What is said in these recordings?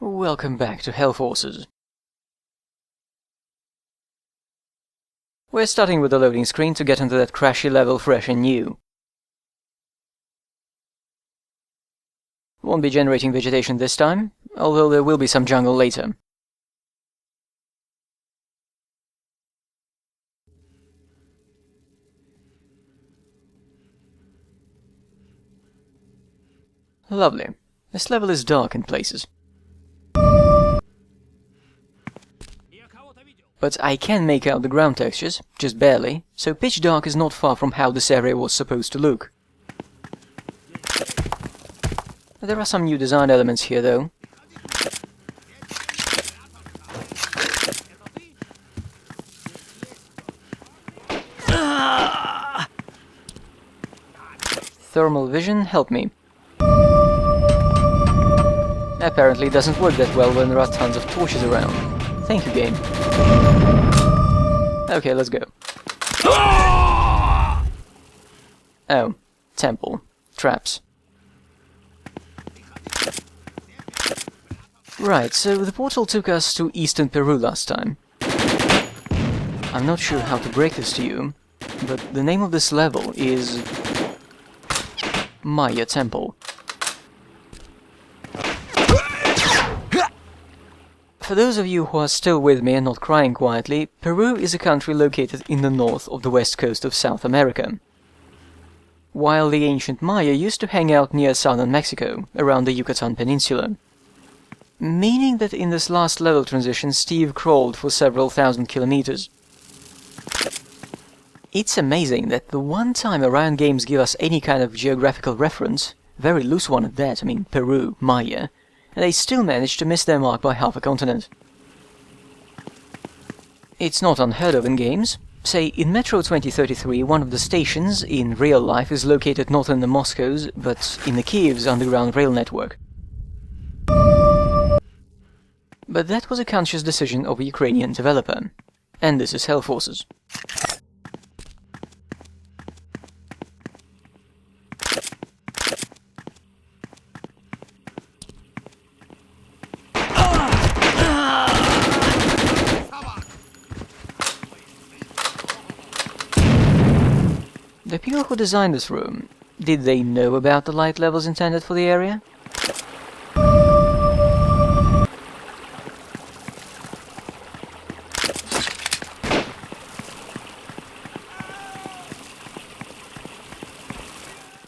Welcome back to Hellforces. We're starting with the loading screen to get into that crashy level fresh and new. Won't be generating vegetation this time, although there will be some jungle later. Lovely. This level is dark in places. But I can make out the ground textures, just barely, so pitch dark is not far from how this area was supposed to look. There are some new design elements here, though. Thermal vision, help me. Apparently doesn't work that well when there are tons of torches around. Thank you, game. Okay, let's go. Oh, temple. Traps. Right, so the portal took us to eastern Peru last time. I'm not sure how to break this to you, but the name of this level is Maya Temple. For those of you who are still with me and not crying quietly, Peru is a country located in the north of the west coast of South America, while the ancient Maya used to hang out near southern Mexico, around the Yucatan Peninsula. Meaning that in this last level transition Steve crawled for several thousand kilometers. It's amazing that the one time Orion Games give us any kind of geographical reference, very loose one at that, I mean Peru, Maya, and they still managed to miss their mark by half a continent. It's not unheard of in games. Say, in Metro 2033, one of the stations, in real life, is located not in the Moscow's, but in the Kiev's underground rail network. But that was a conscious decision of a Ukrainian developer. And this is Hellforces. The people who designed this room, did they know about the light levels intended for the area?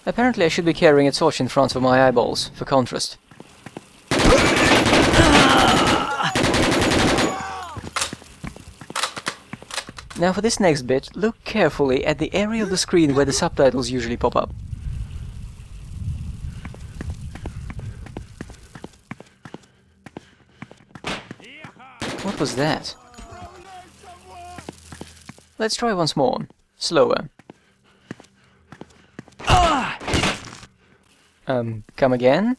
Apparently I should be carrying a torch in front of my eyeballs, for contrast. Now for this next bit, look carefully at the area of the screen where the subtitles usually pop up. What was that? Let's try once more. Slower. Come again?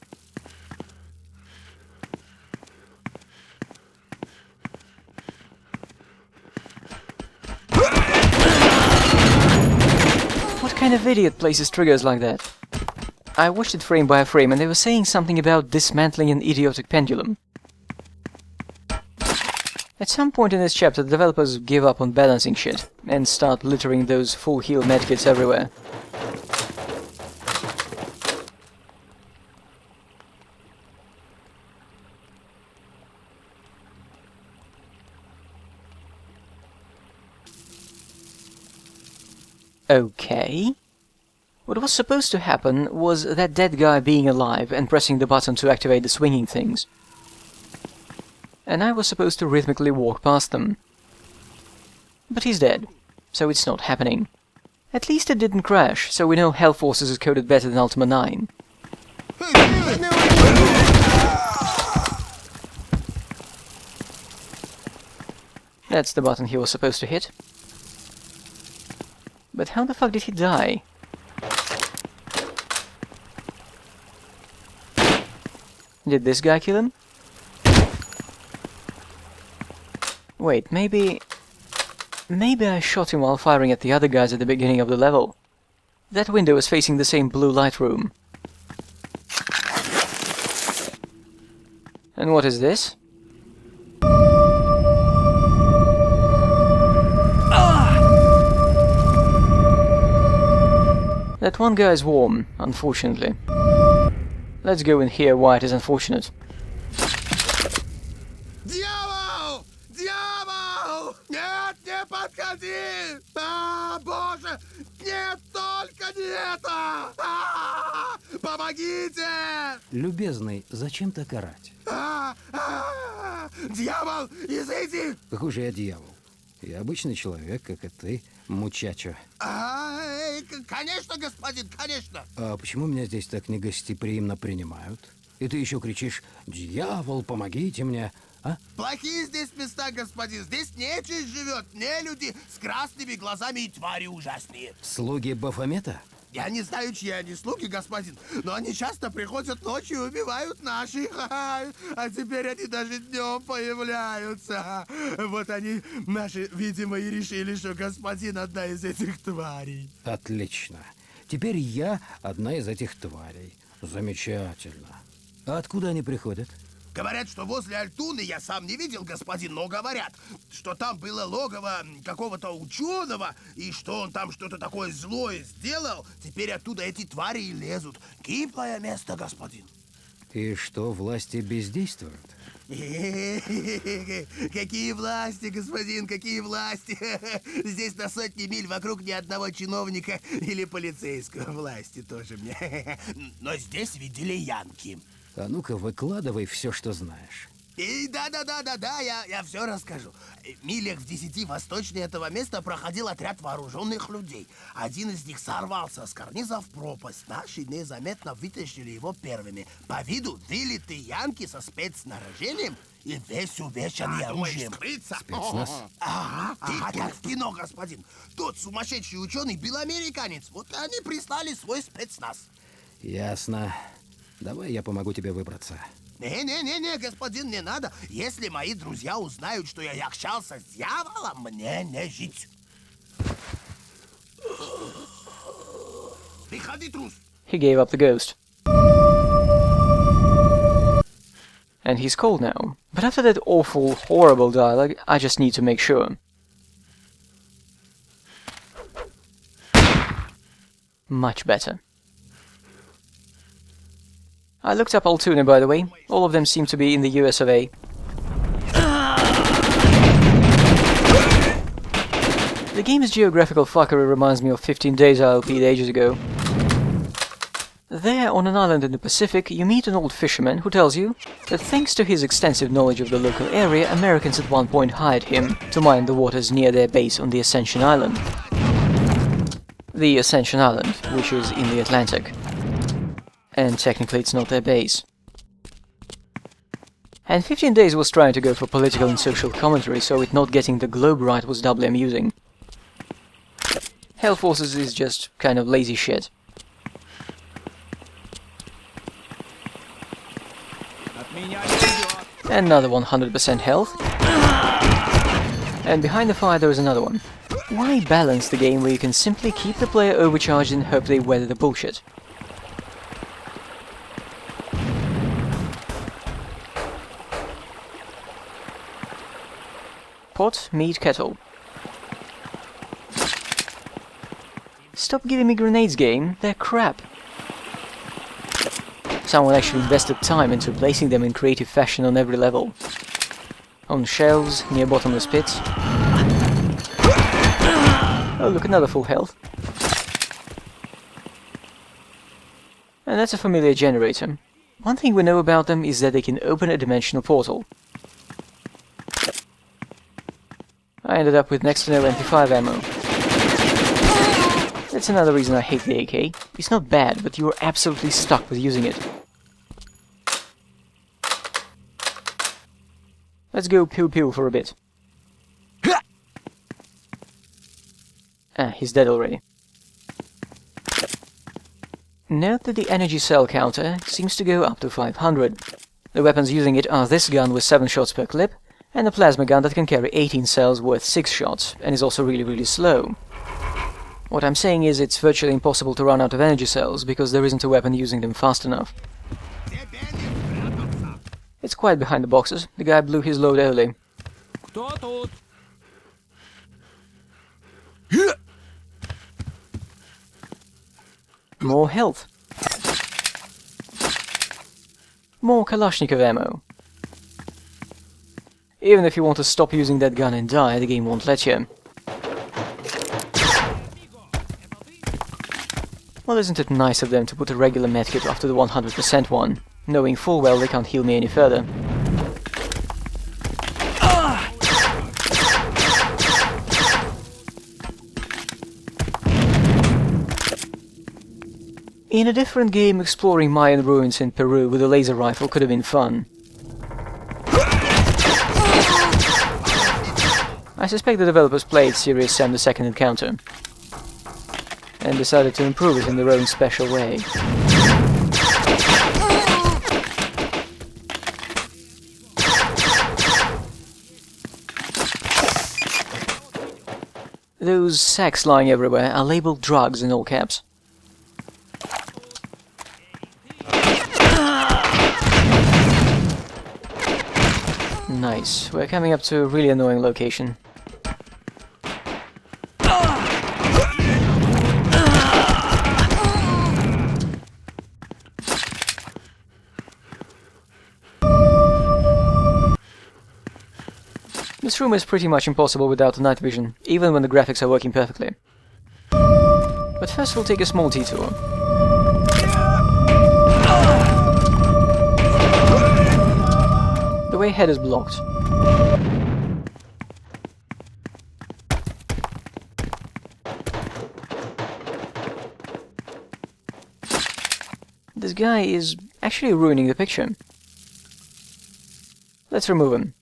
What kind of idiot places triggers like that? I watched it frame by frame and they were saying something about dismantling an idiotic pendulum. At some point in this chapter, the developers give up on balancing shit and start littering those full heal medkits everywhere. Okay. What was supposed to happen was that dead guy being alive and pressing the button to activate the swinging things. And I was supposed to rhythmically walk past them. But he's dead, so it's not happening. At least it didn't crash, so we know Hellforces is coded better than Ultima 9. That's the button he was supposed to hit. But how the fuck did he die? Did this guy kill him? Wait, maybe I shot him while firing at the other guys at the beginning of the level. That window is facing the same blue light room. And what is this? That one guy's warm, unfortunately. Let's go in here why it is unfortunate. Дьявол! Дьявол! Нет, не подходи! Боже! Нет, только не это! Помогите! Любезный, зачем так орать? Дьявол, изыди! Какой же я дьявол? Я обычный человек, как и ты, мучачо. Конечно, господин, конечно! А почему меня здесь так негостеприимно принимают? И ты еще кричишь: «Дьявол, помогите мне!» А? Плохие здесь места, господин. Здесь нечисть живет, не люди с красными глазами и твари ужасные. Слуги Бафомета? Я не знаю, чьи они слуги, господин, но они часто приходят ночью и убивают наших. А теперь они даже днем появляются. Вот они, наши, видимо, и решили, что господин одна из этих тварей. Отлично. Теперь я одна из этих тварей. Замечательно. А откуда они приходят? Говорят, что возле Альтуны, я сам не видел, господин, но говорят, что там было логово какого-то ученого, и что он там что-то такое злое сделал. Теперь оттуда эти твари и лезут. Гиблое место, господин. И что, власти бездействуют? Какие власти, господин, какие власти? Здесь на сотни миль вокруг ни одного чиновника или полицейского. Власти тоже мне. Но здесь видели янки. А ну-ка, выкладывай все, что знаешь. И да, я все расскажу. Милях в 10 восточнее этого места проходил отряд вооруженных людей. Один из них сорвался с карниза в пропасть. Наши незаметно вытащили его первыми. По виду вылитые янки со спецснаряжением и весь увешанный оружием. Спецназ? Ага, как в кино, господин. Тот сумасшедший ученый был американец. Вот они прислали свой спецназ. Ясно. Давай я помогу тебе выбраться. Не, господин, не надо. Если мои друзья узнают, что я общался с дьяволом, мне не жить. Приходи, трус. He gave up the ghost. And he's cold now. But after that awful, horrible dialogue, I just need to make sure. Much better. I looked up Altoona, by the way. All of them seem to be in the US of A. The game's geographical fuckery reminds me of 15 Days I LP'd ages ago. There, on an island in the Pacific, you meet an old fisherman who tells you that thanks to his extensive knowledge of the local area, Americans at one point hired him to mine the waters near their base on the Ascension Island. The Ascension Island, which is in the Atlantic. And technically it's not their base. And 15 Days was trying to go for political and social commentary, so it not getting the globe right was doubly amusing. Hellforces is just kind of lazy shit. Another 100% health. And behind the fire there is another one. Why balance the game where you can simply keep the player overcharged and hope they weather the bullshit? Pot, meat, kettle. Stop giving me grenades, game. They're crap. Someone actually invested time into placing them in creative fashion on every level. On shelves, near bottomless pits. Oh look, another full health. And that's a familiar generator. One thing we know about them is that they can open a dimensional portal. I ended up with next to no MP5 ammo. That's another reason I hate the AK. It's not bad, but you are absolutely stuck with using it. Let's go pew-pew for a bit. He's dead already. Note that the energy cell counter seems to go up to 500. The weapons using it are this gun with 7 shots per clip, and a plasma gun that can carry 18 cells worth 6 shots, and is also really slow. What I'm saying is it's virtually impossible to run out of energy cells, because there isn't a weapon using them fast enough. It's quiet behind the boxes. The guy blew his load early. Кто тут? More health. More Kalashnikov ammo. Even if you want to stop using that gun and die, the game won't let you. Well, isn't it nice of them to put a regular medkit after the 100% one, knowing full well they can't heal me any further. In a different game, exploring Mayan ruins in Peru with a laser rifle could have been fun. I suspect the developers played Serious Sam the Second Encounter and decided to improve it in their own special way. Those sacks lying everywhere are labeled drugs in all caps. Nice, we're coming up to a really annoying location. This room is pretty much impossible without night vision, even when the graphics are working perfectly. But first we'll take a small detour. The way ahead is blocked. This guy is actually ruining the picture. Let's remove him.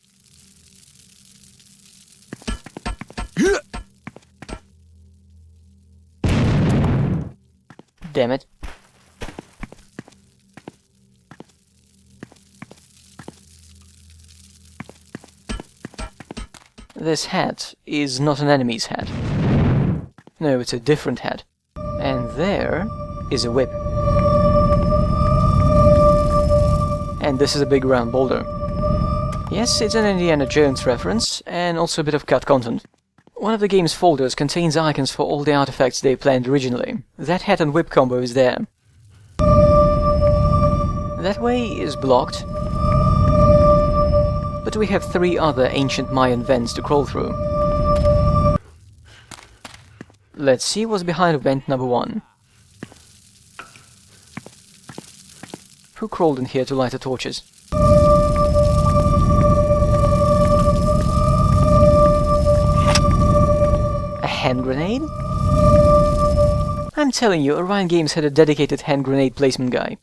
Damn it. This hat is not an enemy's hat. No, it's a different hat. And there is a whip. And this is a big round boulder. Yes, it's an Indiana Jones reference, and also a bit of cut content. One of the game's folders contains icons for all the artifacts they planned originally. That hat and whip combo is there. That way is blocked. But we have 3 other ancient Mayan vents to crawl through. Let's see what's behind vent number 1. Who crawled in here to light the torches? A hand grenade? I'm telling you, Orion Games had a dedicated hand grenade placement guy.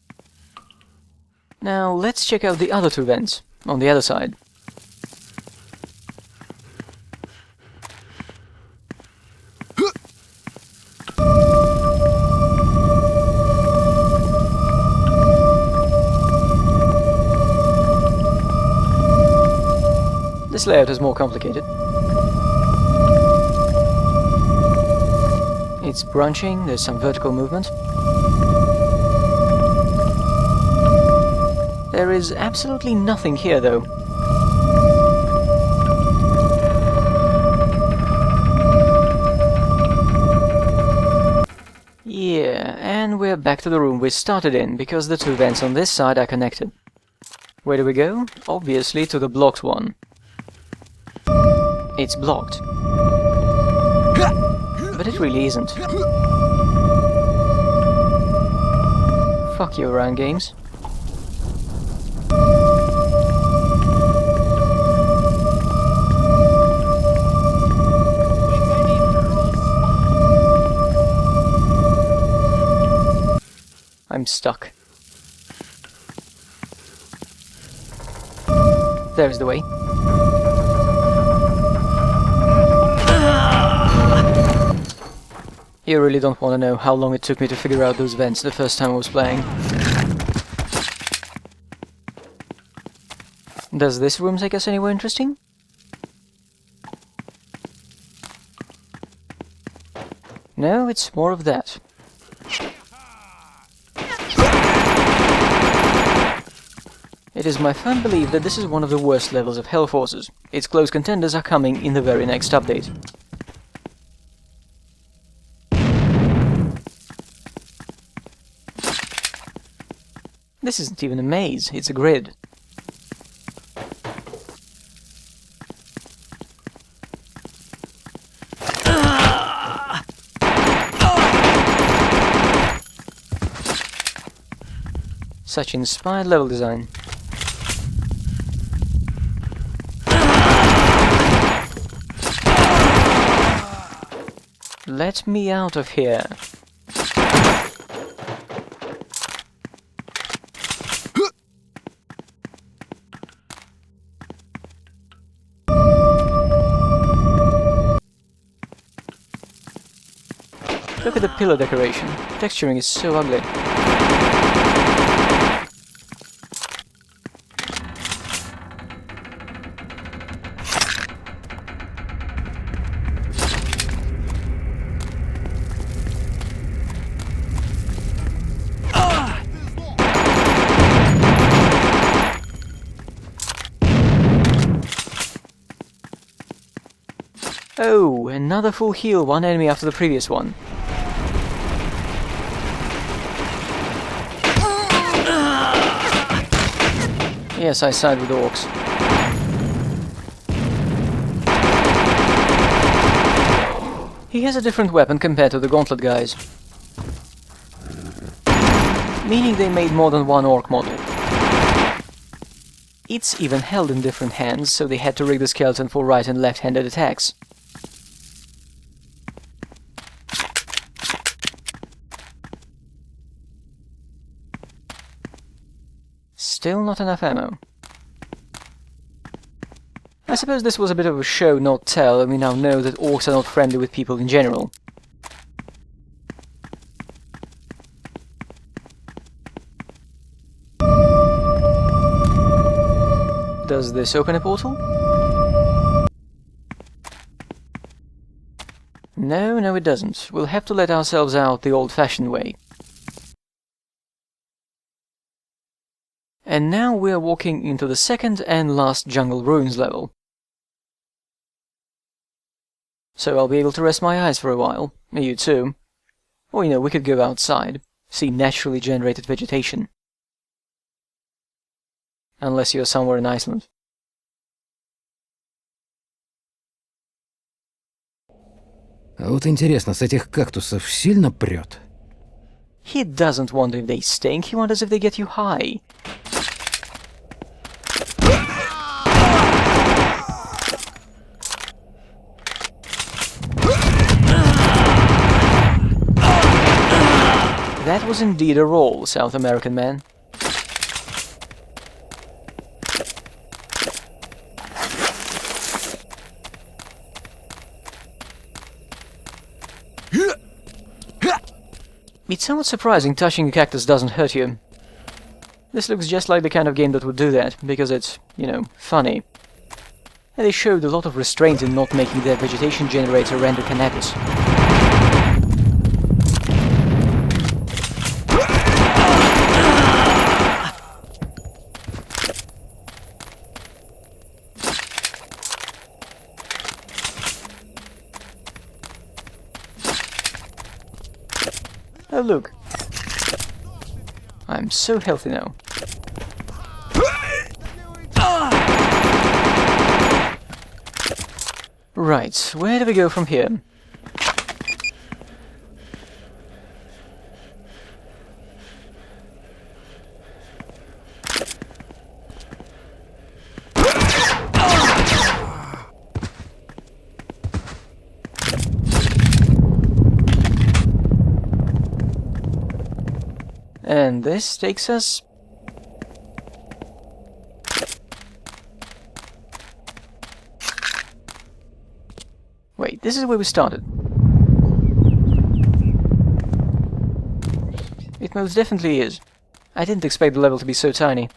Now let's check out the other 2 vents, on the other side. This layout is more complicated. It's branching, there's some vertical movement. There is absolutely nothing here, though. Yeah, and we're back to the room we started in, because the 2 vents on this side are connected. Where do we go? Obviously to the blocked one. It's blocked. But it really isn't. Fuck you, Orion Games. I'm stuck. There's the way. You really don't want to know how long it took me to figure out those vents the first time I was playing. Does this room take us anywhere interesting? No, it's more of that. It is my firm belief that this is one of the worst levels of Hellforces. Its close contenders are coming in the very next update. This isn't even a maze, it's a grid. Such inspired level design. Let me out of here. Look at the pillar decoration. Texturing is so ugly. Oh, another full heal, one enemy after the previous one. Yes, I side with orcs. He has a different weapon compared to the gauntlet guys. Meaning they made more than one orc model. It's even held in different hands, so they had to rig the skeleton for right and left-handed attacks. Still not enough ammo. I suppose this was a bit of a show, not tell, and we now know that orcs are not friendly with people in general. Does this open a portal? No, it doesn't. We'll have to let ourselves out the old-fashioned way. And now we're walking into the second and last Jungle Ruins level. So I'll be able to rest my eyes for a while. You too. Or, we could go outside, see naturally generated vegetation. Unless you're somewhere in Iceland. А вот интересно, с этих кактусов сильно прёт? He doesn't wonder if they stink, he wonders if they get you high. That was indeed a roll, South American man. It's somewhat surprising touching a cactus doesn't hurt you. This looks just like the kind of game that would do that, because it's, funny. And they showed a lot of restraint in not making their vegetation generator render cannabis. Oh look, I'm so healthy now. Right, where do we go from here? And this takes us... Wait, this is where we started. It most definitely is. I didn't expect the level to be so tiny.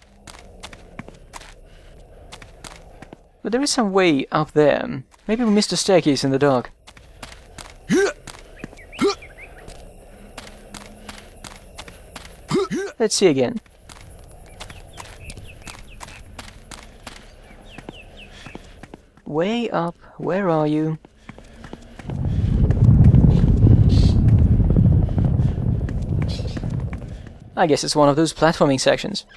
But there is some way up there. Maybe we missed a staircase in the dark. Let's see again. Way up, where are you? I guess it's one of those platforming sections.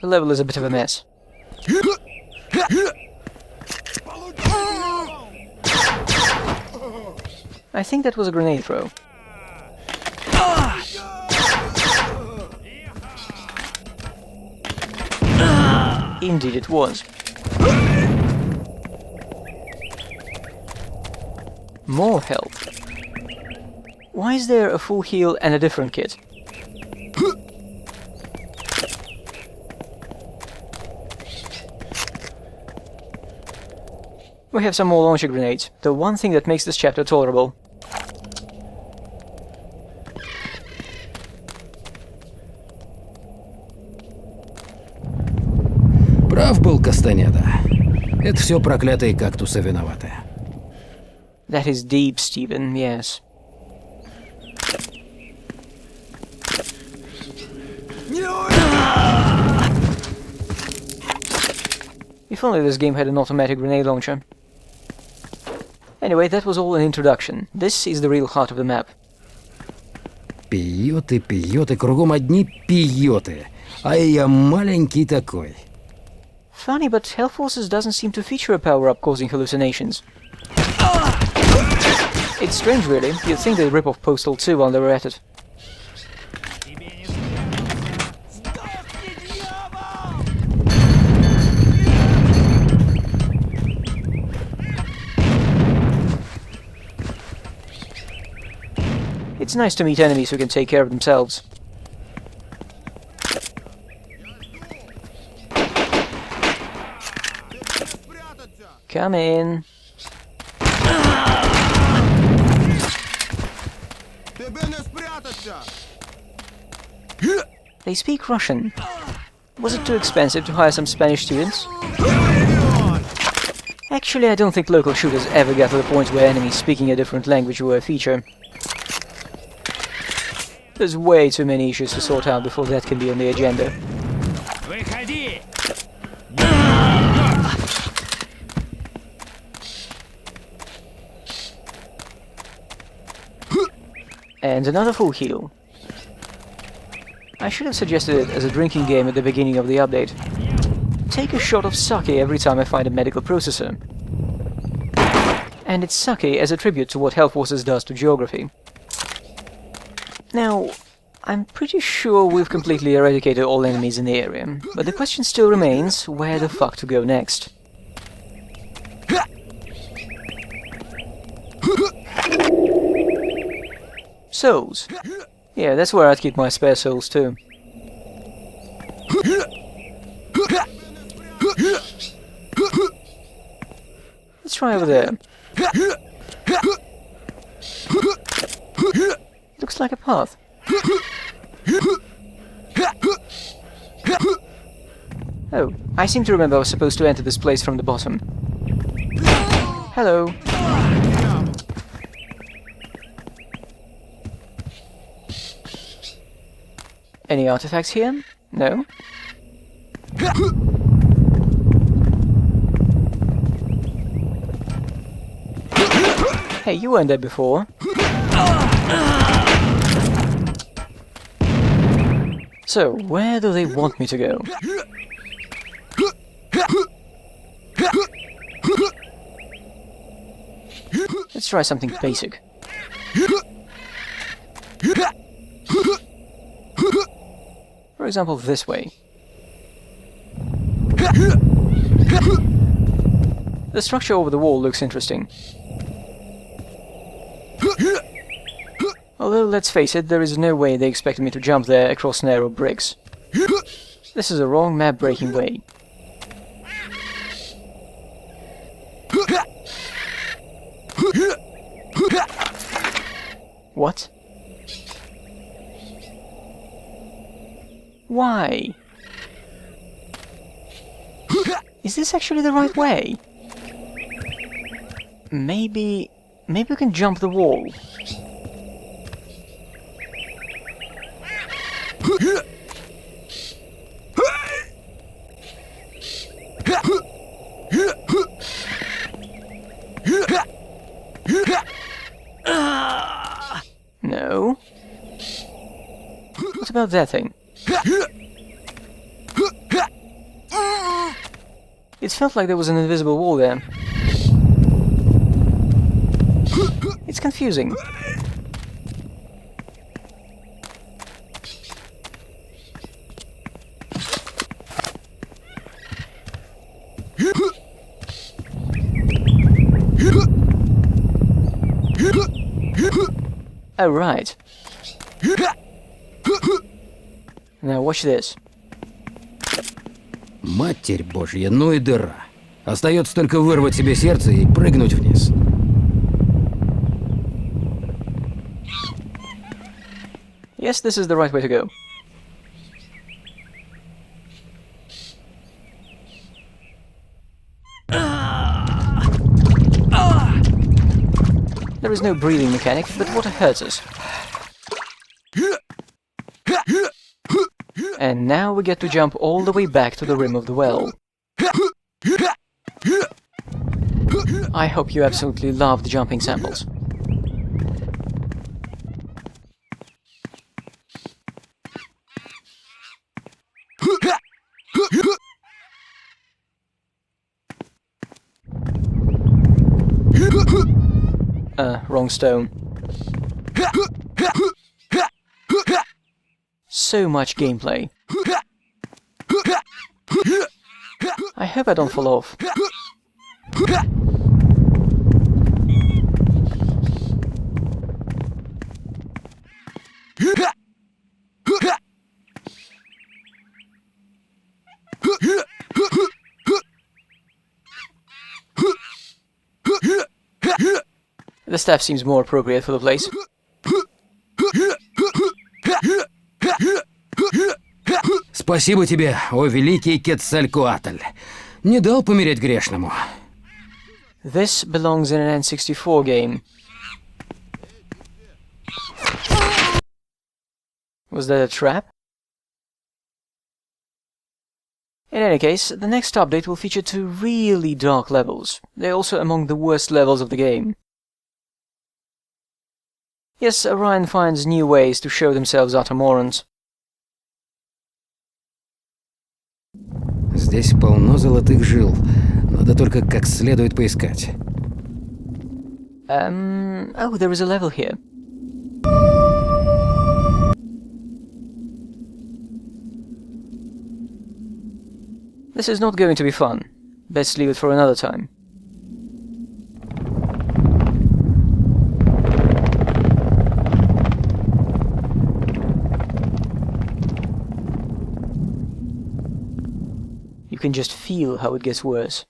The level is a bit of a mess. I think that was a grenade throw. Indeed it was. More health. Why is there a full heal and a different kit? We have some more launcher grenades, the one thing that makes this chapter tolerable. Прав был Кастанеда. Это все проклятые кактусы виноваты. That is deep, Stephen, yes. If only this game had an automatic grenade launcher. Anyway, that was all an introduction. This is the real heart of the map. Пиоты, пиоты, кругом одни пиоты. А я маленький такой. Funny, but Hellforces doesn't seem to feature a power-up causing hallucinations. It's strange, really. You'd think they'd rip off Postal 2 while they were at it. It's nice to meet enemies who can take care of themselves. Come in. They speak Russian. Was it too expensive to hire some Spanish students? Actually, I don't think local shooters ever got to the point where enemies speaking a different language were a feature. There's way too many issues to sort out before that can be on the agenda. And another full heal. I should have suggested it as a drinking game at the beginning of the update. Take a shot of sake every time I find a medical processor. And it's sake as a tribute to what Hellforces does to geography. Now, I'm pretty sure we've completely eradicated all enemies in the area, but the question still remains, where the fuck to go next? Souls. Yeah, that's where I'd keep my spare souls too. Let's try over there. Looks like a path. Oh, I seem to remember I was supposed to enter this place from the bottom. Hello. Any artifacts here? No? Hey, you weren't there before. So, where do they want me to go? Let's try something basic. For example, this way. The structure over the wall looks interesting. Although, let's face it, there is no way they expected me to jump there across narrow bricks. This is a wrong map-breaking way. What? Why? Is this actually the right way? Maybe we can jump the wall. No. What about that thing? It felt like there was an invisible wall there. It's confusing. Oh, right. Now watch this. Матерь Божья, ну и дыра. Остается только вырвать себе сердце и прыгнуть вниз. Yes, this is the right way to go. There is no breathing mechanic, but water hurts us. And now we get to jump all the way back to the rim of the well. I hope you absolutely love the jumping samples. Wrong stone. So much gameplay. I hope I don't fall off. The staff seems more appropriate for the place. Спасибо тебе, о великий Quetzalcoatl. Не дал помереть грешному. This belongs in an N64 game. Was that a trap? In any case, the next update will feature 2 really dark levels. They're also among the worst levels of the game. Yes, Orion finds new ways to show themselves utter morons. Здесь полно золотых жил. Надо только как следует поискать. Oh, there is a level here. This is not going to be fun. Best leave it for another time. You can just feel how it gets worse.